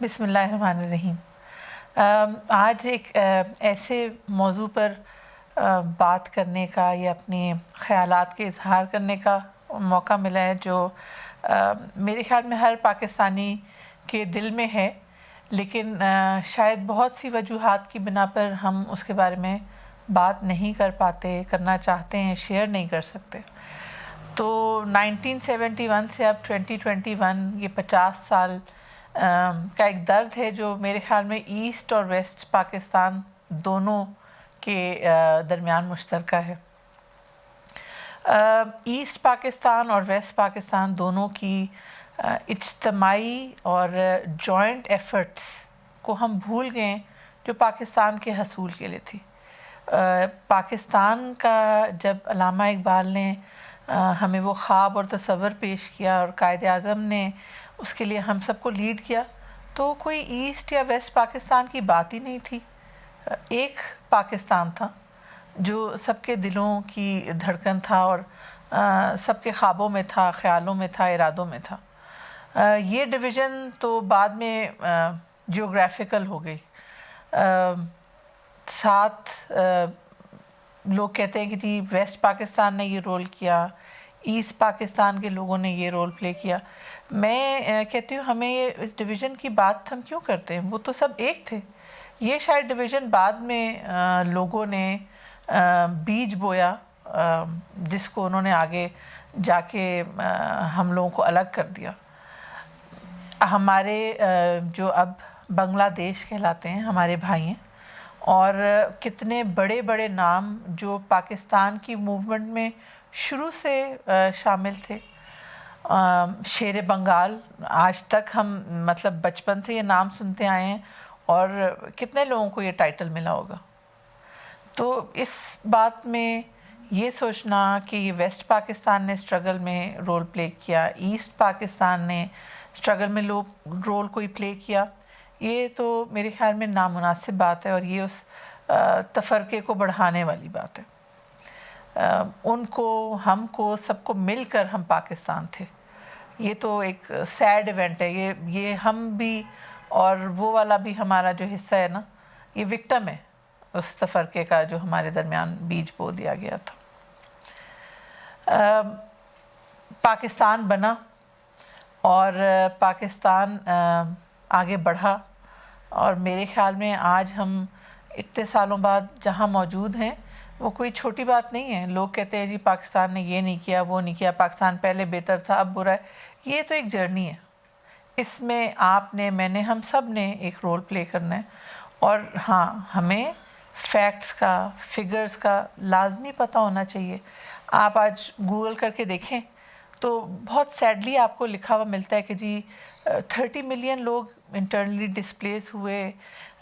بسم اللہ الرحمن الرحیم۔ آج ایک ایسے موضوع پر بات کرنے کا یا اپنے خیالات کے اظہار کرنے کا موقع ملا ہے جو میرے خیال میں ہر پاکستانی کے دل میں ہے، لیکن شاید بہت سی وجوہات کی بنا پر ہم اس کے بارے میں بات نہیں کر پاتے، کرنا چاہتے ہیں، شیئر نہیں کر سکتے۔ تو 1971 سے اب 2021 یہ 50 سال کا ایک درد ہے جو میرے خیال میں ایسٹ اور ویسٹ پاکستان دونوں کے درمیان مشترکہ ہے۔ ایسٹ پاکستان اور ویسٹ پاکستان دونوں کی اجتماعی اور جوائنٹ ایفرٹس کو ہم بھول گئے جو پاکستان کے حصول کے لیے تھی۔ پاکستان کا جب علامہ اقبال نے ہمیں وہ خواب اور تصور پیش کیا اور قائد اعظم نے اس کے لیے ہم سب کو لیڈ کیا، تو کوئی ایسٹ یا ویسٹ پاکستان کی بات ہی نہیں تھی۔ ایک پاکستان تھا جو سب کے دلوں کی دھڑکن تھا اور سب کے خوابوں میں تھا، خیالوں میں تھا، ارادوں میں تھا۔ یہ ڈویژن تو بعد میں جیوگرافیکل ہو گئی۔ ساتھ لوگ کہتے ہیں کہ جی ویسٹ پاکستان نے یہ رول کیا، ایسٹ پاکستان کے لوگوں نے یہ رول پلے کیا۔ میں کہتی ہوں ہمیں اس ڈویژن کی بات ہم کیوں کرتے ہیں، وہ تو سب ایک تھے۔ یہ شاید ڈویژن بعد میں لوگوں نے بیج بویا جس کو انہوں نے آگے جا کے ہم لوگوں کو الگ کر دیا۔ ہمارے جو اب بنگلہ دیش کہلاتے ہیں ہمارے بھائی ہیں، اور کتنے بڑے بڑے نام جو پاکستان کی موومنٹ میں شروع سے شامل تھے۔ شیر بنگال آج تک ہم مطلب بچپن سے یہ نام سنتے آئے ہیں، اور کتنے لوگوں کو یہ ٹائٹل ملا ہوگا۔ تو اس بات میں یہ سوچنا کہ یہ ویسٹ پاکستان نے اسٹرگل میں رول پلے کیا، ایسٹ پاکستان نے اسٹرگل میں رول کوئی پلے کیا، یہ تو میرے خیال میں نامناسب بات ہے، اور یہ اس تفرقے کو بڑھانے والی بات ہے۔ ان کو، ہم کو، سب کو مل کر ہم پاکستان تھے۔ یہ تو ایک سیڈ ایونٹ ہے، یہ ہم بھی اور وہ والا بھی ہمارا جو حصہ ہے نا، یہ وکٹم ہے اس تفرقے کا جو ہمارے درمیان بیج بو دیا گیا تھا۔ پاکستان بنا اور پاکستان آگے بڑھا، اور میرے خیال میں آج ہم اتنے سالوں بعد جہاں موجود ہیں وہ کوئی چھوٹی بات نہیں ہے۔ لوگ کہتے ہیں جی پاکستان نے یہ نہیں کیا، وہ نہیں کیا، پاکستان پہلے بہتر تھا اب برا ہے۔ یہ تو ایک جرنی ہے، اس میں آپ نے، میں نے، ہم سب نے ایک رول پلے کرنا ہے۔ اور ہاں، ہمیں فیکٹس کا، فگرز کا لازمی پتہ ہونا چاہیے۔ آپ آج گوگل کر کے دیکھیں تو بہت سیڈلی آپ کو لکھا ہوا ملتا ہے کہ جی 30 ملین لوگ انٹرنلی ڈسپلیس ہوئے،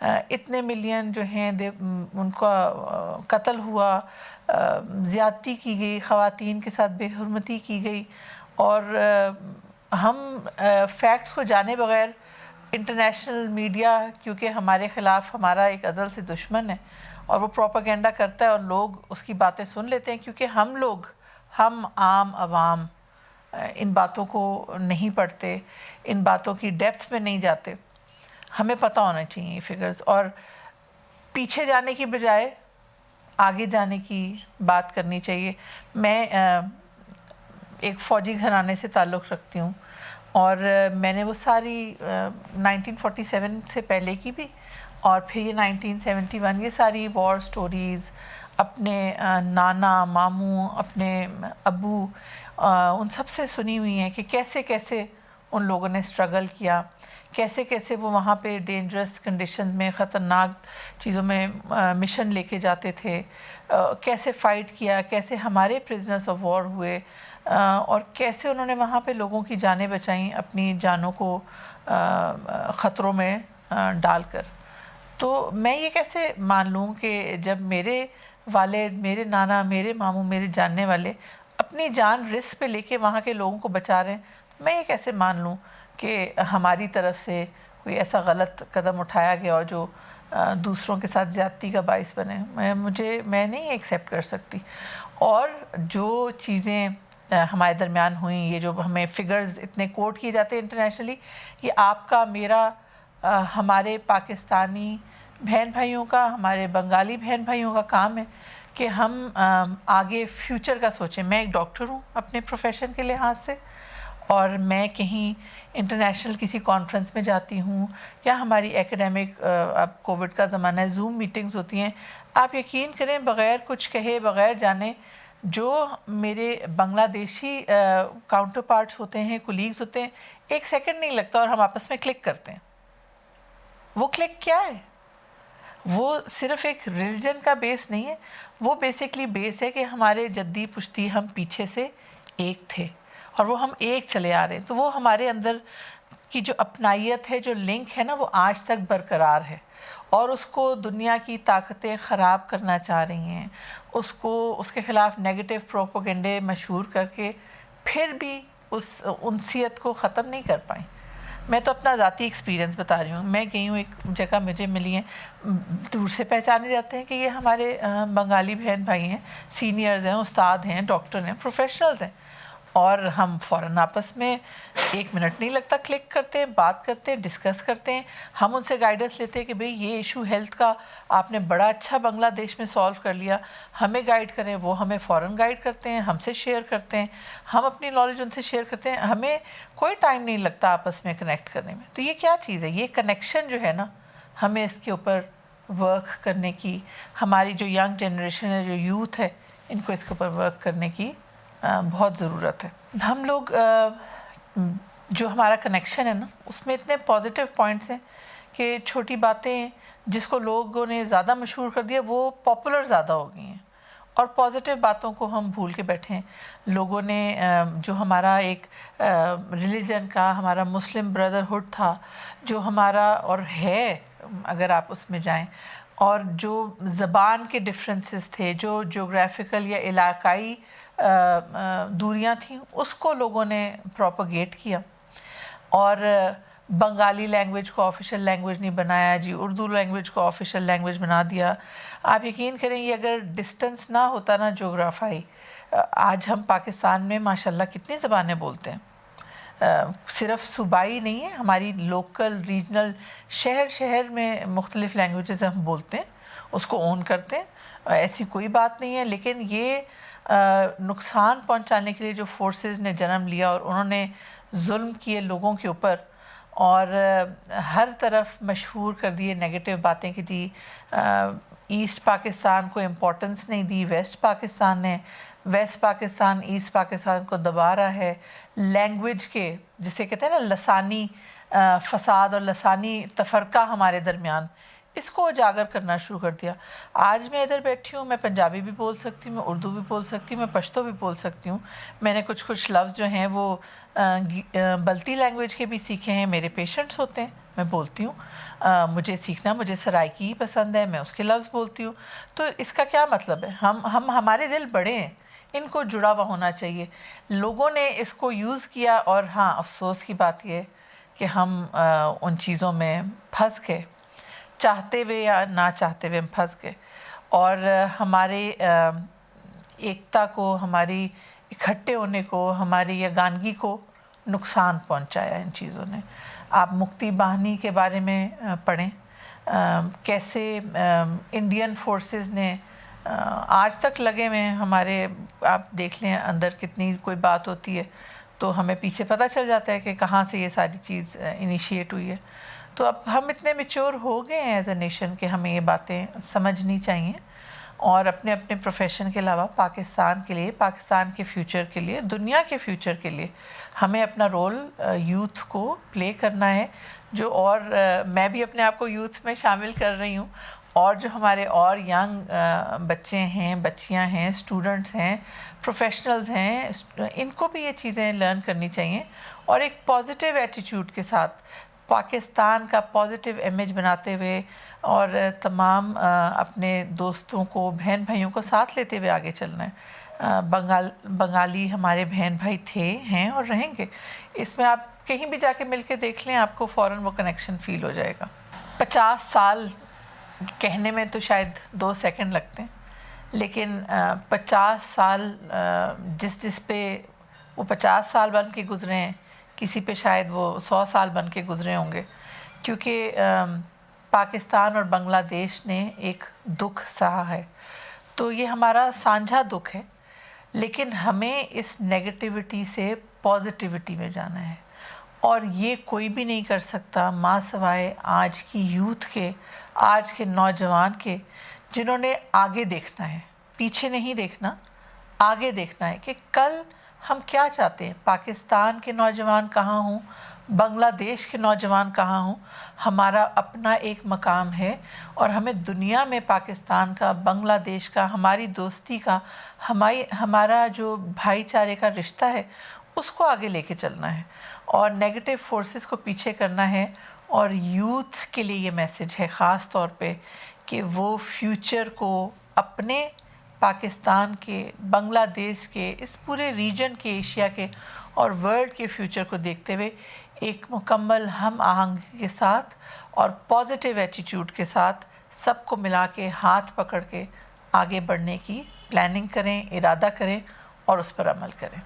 اتنے ملین جو ہیں ان کا قتل ہوا، زیادتی کی گئی، خواتین کے ساتھ بے حرمتی کی گئی، اور ہم فیکٹس کو جانے بغیر انٹرنیشنل میڈیا کیونکہ ہمارے خلاف ہمارا ایک ازل سے دشمن ہے اور وہ پروپیگنڈا کرتا ہے، اور لوگ اس کی باتیں سن لیتے ہیں کیونکہ ہم عام عوام ان باتوں کو نہیں پڑھتے، ان باتوں کی ڈیپتھ میں نہیں جاتے۔ ہمیں پتہ ہونا چاہیے یہ فگرز، اور پیچھے جانے کی بجائے آگے جانے کی بات کرنی چاہیے۔ میں ایک فوجی گھرانے سے تعلق رکھتی ہوں، اور میں نے وہ ساری 1947 سے پہلے کی بھی اور پھر یہ 1971 یہ ساری وار سٹوریز اپنے نانا، ماموں، اپنے ابو، ان سب سے سنی ہوئی ہیں کہ کیسے کیسے ان لوگوں نے اسٹرگل کیا، کیسے کیسے وہ وہاں پہ ڈینجرس کنڈیشنز میں، خطرناک چیزوں میں مشن لے کے جاتے تھے، کیسے فائٹ کیا، کیسے ہمارے پرزنرز آف وار ہوئے، اور کیسے انہوں نے وہاں پہ لوگوں کی جانیں بچائیں اپنی جانوں کو خطروں میں ڈال کر۔ تو میں یہ کیسے مان لوں کہ جب میرے والد، میرے نانا، میرے ماموں، میرے جاننے والے اپنی جان رسک پہ لے کے وہاں کے لوگوں کو بچا رہے ہیں، میں یہ کیسے مان لوں کہ ہماری طرف سے کوئی ایسا غلط قدم اٹھایا گیا اور جو دوسروں کے ساتھ زیادتی کا باعث بنے۔ میں نہیں ایکسیپٹ کر سکتی۔ اور جو چیزیں ہمارے درمیان ہوئیں، یہ جو ہمیں فگرز اتنے کوٹ کیے جاتے ہیں انٹرنیشنلی، یہ آپ کا، میرا ہمارے پاکستانی بہن بھائیوں کا، ہمارے بنگالی بہن بھائیوں کا کام ہے کہ ہم آگے فیوچر کا سوچیں. میں ایک ڈاکٹر ہوں اپنے پروفیشن کے لحاظ سے، اور میں کہیں انٹرنیشنل کسی کانفرنس میں جاتی ہوں یا ہماری ایکیڈیمک، اب کووڈ کا زمانہ ہے، زوم میٹنگز ہوتی ہیں. آپ یقین کریں بغیر کچھ کہے، بغیر جانے، جو میرے بنگلہ دیشی کاؤنٹر پارٹس ہوتے ہیں، کولیگز ہوتے ہیں، ایک سیکنڈ نہیں لگتا اور ہم آپس میں کلک کرتے ہیں. وہ کلک کیا ہے؟ وہ صرف ایک ریلیجن کا بیس نہیں ہے، وہ بیسکلی بیس ہے کہ ہمارے جدی پشتی ہم پیچھے سے ایک تھے اور وہ ہم ایک چلے آ رہے ہیں. تو وہ ہمارے اندر کی جو اپنائیت ہے، جو لنک ہے نا، وہ آج تک برقرار ہے، اور اس کو دنیا کی طاقتیں خراب کرنا چاہ رہی ہیں. اس کے خلاف نیگیٹو پروپیگنڈے مشہور کر کے پھر بھی اس انسیت کو ختم نہیں کر پائیں. میں تو اپنا ذاتی ایکسپیرینس بتا رہی ہوں. میں گئی ہوں ایک جگہ، مجھے ملی ہیں، دور سے پہچانے جاتے ہیں کہ یہ ہمارے بنگالی بہن بھائی ہیں، سینئرز ہیں، استاد ہیں، ڈاکٹر ہیں، پروفیشنلز ہیں، اور ہم فوراً آپس میں 1 منٹ نہیں لگتا کلک کرتے ہیں، بات کرتے ہیں، ڈسکس کرتے ہیں. ہم ان سے گائیڈنس لیتے ہیں کہ بھئی یہ ایشو ہیلتھ کا آپ نے بڑا اچھا بنگلہ دیش میں سالو کر لیا، ہمیں گائیڈ کریں. وہ ہمیں فوراً گائیڈ کرتے ہیں، ہم سے شیئر کرتے ہیں، ہم اپنی نالج ان سے شیئر کرتے ہیں. ہمیں کوئی ٹائم نہیں لگتا آپس میں کنیکٹ کرنے میں. تو یہ کیا چیز ہے؟ یہ کنیکشن جو ہے نا، ہمیں اس کے اوپر ورک کرنے کی، ہماری جو ینگ جنریشن ہے، جو یوتھ ہے، ان کو اس کے اوپر ورک کرنے کی بہت ضرورت ہے. ہم لوگ جو ہمارا کنیکشن ہے نا، اس میں اتنے پازیٹیو پوائنٹس ہیں کہ چھوٹی باتیں جس کو لوگوں نے زیادہ مشہور کر دیا، وہ پاپولر زیادہ ہو گئی ہیں، اور پازیٹیو باتوں کو ہم بھول کے بیٹھے ہیں. لوگوں نے جو ہمارا ایک ریلیجن کا، ہمارا مسلم بردرہڈ تھا، جو ہمارا اور ہے، اگر آپ اس میں جائیں، اور جو زبان کے ڈفرینسز تھے، جو جغرافیکل یا علاقائی دوریاں تھیں، اس کو لوگوں نے پروپیگیٹ کیا، اور بنگالی لینگویج کو آفیشیل لینگویج نہیں بنایا جی، اردو لینگویج کو آفیشیل لینگویج بنا دیا. آپ یقین کریں، یہ اگر ڈسٹنس نہ ہوتا نا جغرافائی، آج ہم پاکستان میں ماشاءاللہ کتنی زبانیں بولتے ہیں. صرف صوبائی نہیں ہے، ہماری لوکل، ریجنل، شہر میں مختلف لینگویجز ہم بولتے ہیں، اس کو اون کرتے ہیں، ایسی کوئی بات نہیں ہے. لیکن یہ نقصان پہنچانے کے لیے جو فورسز نے جنم لیا، اور انہوں نے ظلم کیے لوگوں کے اوپر، اور ہر طرف مشہور کر دیے نیگیٹو باتیں کہ جی ایسٹ پاکستان کو امپورٹنس نہیں دی ویسٹ پاکستان نے، ویسٹ پاکستان ایسٹ پاکستان کو دبا رہا ہے. لینگویج کے، جسے کہتے ہیں نا لسانی فساد اور لسانی تفرقہ ہمارے درمیان، اس کو اجاگر کرنا شروع کر دیا. آج میں ادھر بیٹھی ہوں، میں پنجابی بھی بول سکتی ہوں، میں اردو بھی بول سکتی ہوں، میں پشتو بھی بول سکتی ہوں. میں نے کچھ لفظ جو ہیں وہ بلتی لینگویج کے بھی سیکھے ہیں. میرے پیشنٹس ہوتے ہیں، میں بولتی ہوں. مجھے سیکھنا، مجھے سرائکی ہی پسند ہے، میں اس کے لفظ بولتی ہوں. تو اس کا کیا مطلب ہے؟ ہمارے دل بڑے ہیں، ان کو جڑا ہوا ہونا چاہیے. لوگوں نے اس کو یوز کیا، اور ہاں، افسوس کی بات یہ ہے کہ ہم ان چیزوں میں پھنس گئے، چاہتے ہوئے یا نہ چاہتے ہوئے ہم پھنس گئے، اور ہمارے ایکتا کو، ہماری اکٹھے ہونے کو، ہماری یگانگی کو نقصان پہنچایا ان چیزوں نے. آپ مکتی باہنی کے بارے میں پڑھیں، کیسے انڈین فورسز نے آج تک لگے ہوئے ہیں ہمارے. آپ دیکھ لیں اندر کتنی کوئی بات ہوتی ہے تو ہمیں پیچھے پتہ چل جاتا ہے کہ کہاں سے یہ ساری چیز انیشیٹ ہوئی ہے. تو اب ہم اتنے میچور ہو گئے ہیں ایز اے نیشن کہ ہمیں یہ باتیں سمجھنی چاہیے، اور اپنے اپنے پروفیشن کے علاوہ پاکستان کے لیے، پاکستان کے فیوچر کے لیے، دنیا کے فیوچر کے لیے ہمیں اپنا رول یوتھ کو پلے کرنا ہے. اور میں بھی اپنے آپ کو یوتھ میں شامل کر رہی ہوں، اور جو ہمارے اور ینگ بچے ہیں، بچیاں ہیں، اسٹوڈنٹس ہیں، پروفیشنلز ہیں، ان کو بھی یہ چیزیں لرن کرنی چاہیے، اور ایک پازیٹیو ایٹیٹیوڈ کے ساتھ پاکستان کا پازیٹیو امیج بناتے ہوئے، اور تمام اپنے دوستوں کو، بہن بھائیوں کو ساتھ لیتے ہوئے آگے چلنا ہے. بنگالی ہمارے بہن بھائی تھے، ہیں، اور رہیں گے. اس میں آپ کہیں بھی جا کے مل کے دیکھ لیں، آپ کو فوراً وہ کنیکشن فیل ہو جائے گا. 50 سال کہنے میں تو شاید 2 سیکنڈ لگتے ہیں، لیکن 50 سال جس پہ وہ 50 سال بن کے گزرے ہیں، کسی پہ شاید وہ 100 سال بن کے گزرے ہوں گے. کیونکہ پاکستان اور بنگلہ دیش نے ایک دکھ سہا ہے، تو یہ ہمارا سانجھا دکھ ہے، لیکن ہمیں اس نیگیٹیوٹی سے پازیٹیوٹی میں جانا ہے، اور یہ کوئی بھی نہیں کر سکتا ماں سوائے آج کی یوتھ کے، آج کے نوجوان کے، جنہوں نے آگے دیکھنا ہے، پیچھے نہیں دیکھنا، آگے دیکھنا ہے کہ کل ہم کیا چاہتے ہیں، پاکستان کے نوجوان کہاں ہوں، بنگلہ دیش کے نوجوان کہاں ہوں، ہمارا اپنا ایک مقام ہے، اور ہمیں دنیا میں پاکستان کا، بنگلہ دیش کا، ہماری دوستی کا، ہمارا جو بھائی چارے کا رشتہ ہے، اس کو آگے لے کے چلنا ہے، اور نیگیٹو فورسز کو پیچھے کرنا ہے۔ اور یوتھ کے لیے یہ میسج ہے خاص طور پہ کہ وہ فیوچر کو اپنے پاکستان کے، بنگلہ دیش کے، اس پورے ریجن کے، ایشیا کے اور ورلڈ کے فیوچر کو دیکھتے ہوئے ایک مکمل ہم آہنگی کے ساتھ اور پازیٹیو ایٹیٹیوڈ کے ساتھ سب کو ملا کے ہاتھ پکڑ کے آگے بڑھنے کی پلاننگ کریں، ارادہ کریں اور اس پر عمل کریں۔